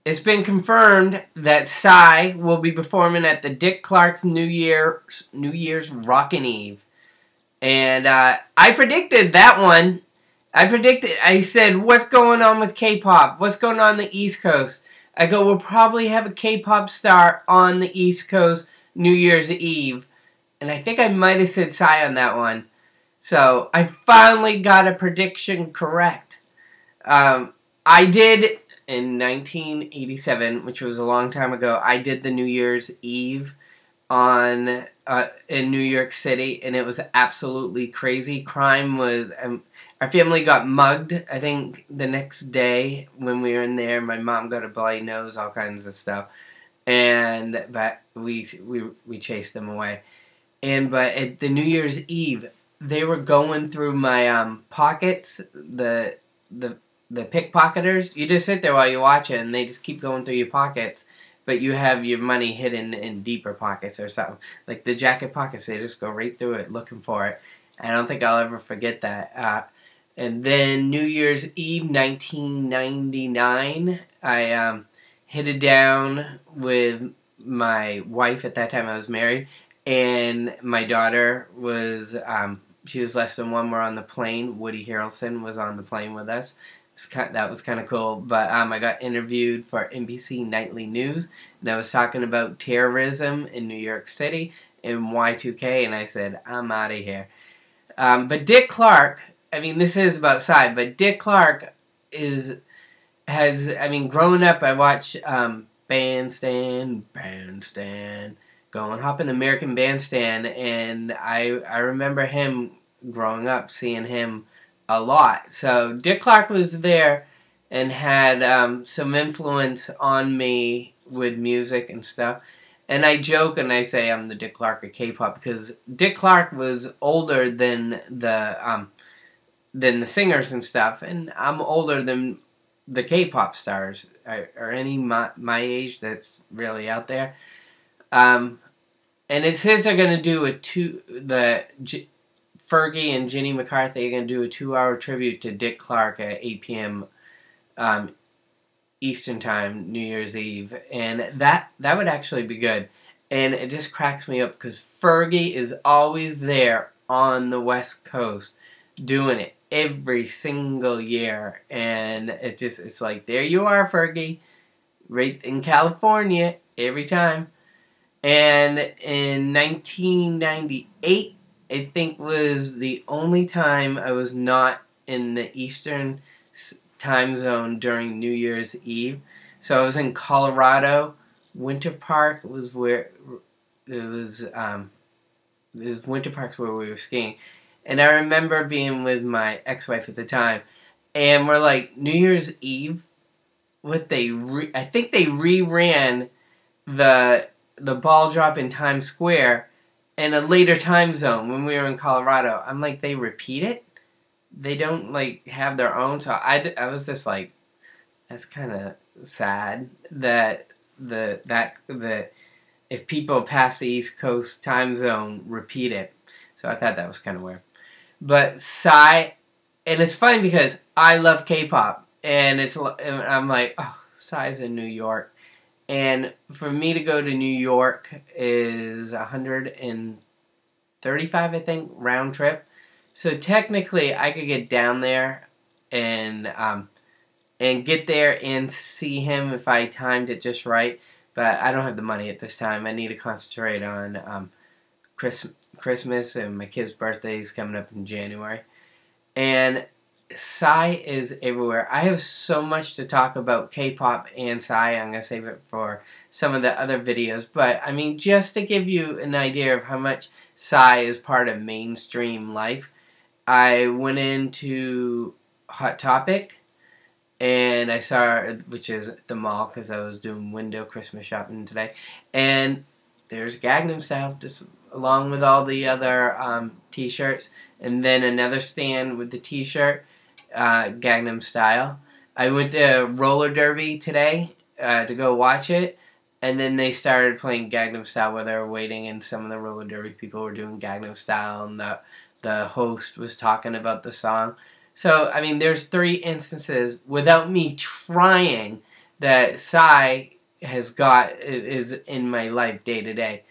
it's been confirmed that Psy will be performing at the Dick Clark's New Year's Rockin' Eve. And I predicted that one. I said, what's going on with K-pop? What's going on the East Coast? I go, we'll probably have a K-pop star on the East Coast New Year's Eve. And I think I might have said Psy on that one. So I finally got a prediction correct. I did in 1987, which was a long time ago. I did the New Year's Eve in New York City, and it was absolutely crazy. Crime was our family got mugged. I think the next day when we were in there, my mom got a bloody nose, all kinds of stuff, but we chased them away. But at the New Year's Eve, they were going through my pockets, the pickpocketers. You just sit there while you watch it, and they just keep going through your pockets, but you have your money hidden in deeper pockets or something. Like the jacket pockets, they just go right through it looking for it. I don't think I'll ever forget that. And then New Year's Eve, 1999, I hit it down with my wife. At that time I was married, and my daughter was, she was less than 1. We're on the plane. Woody Harrelson was on the plane with us. That was kind of cool. But I got interviewed for NBC Nightly News, and I was talking about terrorism in New York City and Y2K, and I said, I'm out of here. But Dick Clark, I mean, this is about Psy, but Dick Clark growing up, I watched Bandstand, hopping American Bandstand, and I remember him growing up, seeing him a lot. So Dick Clark was there and had some influence on me with music and stuff. And I joke and I say I'm the Dick Clark of K-pop because Dick Clark was older than the singers and stuff, and I'm older than the K-pop stars or any my age that's really out there. And it says they're gonna do Fergie and Jenny McCarthy are going to do a 2-hour tribute to Dick Clark at 8 p.m. Eastern Time, New Year's Eve. And that would actually be good. And it just cracks me up because Fergie is always there on the West Coast doing it every single year. And it's like, there you are, Fergie, right in California every time. And in 1998, I think was the only time I was not in the Eastern time zone during New Year's Eve. So I was in Colorado. Winter Park was where Winter Park's where we were skiing. And I remember being with my ex-wife at the time, and we're like, New Year's Eve, I think they reran the ball drop in Times Square in a later time zone when we were in Colorado. I'm like, they repeat it? They don't, like, have their own? So I was just like, that's kind of sad that if people past the East Coast time zone repeat it. So I thought that was kind of weird. But Psy, and it's funny because I love K-pop, and I'm like, oh, Psy's in New York. And for me to go to New York is $135, I think, round trip. So technically, I could get down there and get there and see him if I timed it just right. But I don't have the money at this time. I need to concentrate on Christmas, and my kid's birthday is coming up in January. And Psy is everywhere. I have so much to talk about K-pop and Psy. I'm going to save it for some of the other videos. But, I mean, just to give you an idea of how much Psy is part of mainstream life, I went into Hot Topic, and I saw, which is at the mall, because I was doing window Christmas shopping today, and there's Gangnam Style, just along with all the other t-shirts, and then another stand with the t-shirt, Gangnam Style. I went to roller derby today to go watch it, and then they started playing Gangnam Style while they were waiting, and some of the roller derby people were doing Gangnam Style, and the host was talking about the song. So, I mean, there's 3 instances without me trying that Psy has got is in my life day to day.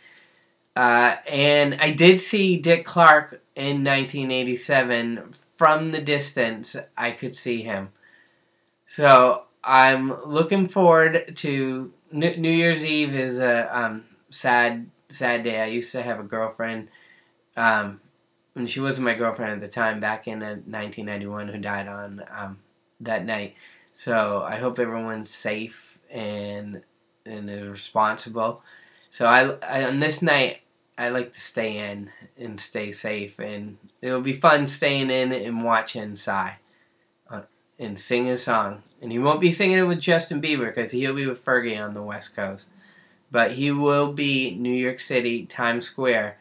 And I did see Dick Clark in 1987. From the distance, I could see him. So I'm looking forward to New Year's Eve. Is a sad day. I used to have a girlfriend, and she wasn't my girlfriend at the time, back in 1991, who died on that night. So I hope everyone's safe and is responsible. So I on this night, I like to stay in and stay safe, and it'll be fun staying in and watching Psy and sing a song. And he won't be singing it with Justin Bieber because he'll be with Fergie on the West Coast. But he will be New York City, Times Square.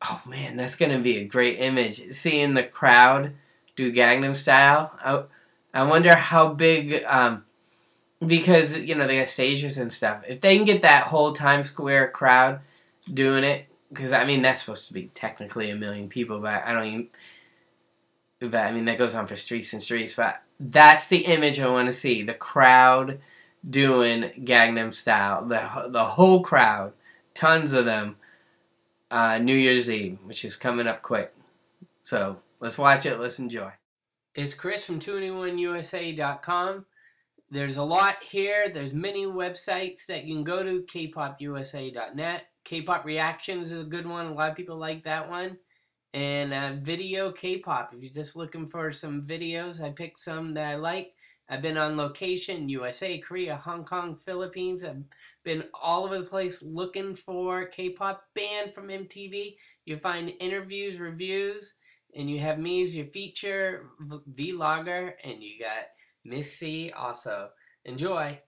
Oh man, that's going to be a great image. Seeing the crowd do Gangnam Style. I wonder how big, because, you know, they got stages and stuff. If they can get that whole Times Square crowd doing it, because, I mean, that's supposed to be technically 1 million people, but I don't even... But, I mean, that goes on for streets and streets. But that's the image I want to see. The crowd doing Gangnam Style. The whole crowd. Tons of them. New Year's Eve, which is coming up quick. So, let's watch it. Let's enjoy. It's Chris from 2NE1USA.com. There's a lot here. There's many websites that you can go to. Kpopusa.net. K-pop Reactions is a good one. A lot of people like that one. And video K-pop. If you're just looking for some videos, I picked some that I like. I've been on location, USA, Korea, Hong Kong, Philippines. I've been all over the place looking for K-pop band from MTV. You find interviews, reviews, and you have me as your feature vlogger, and you got Miss C also. Enjoy.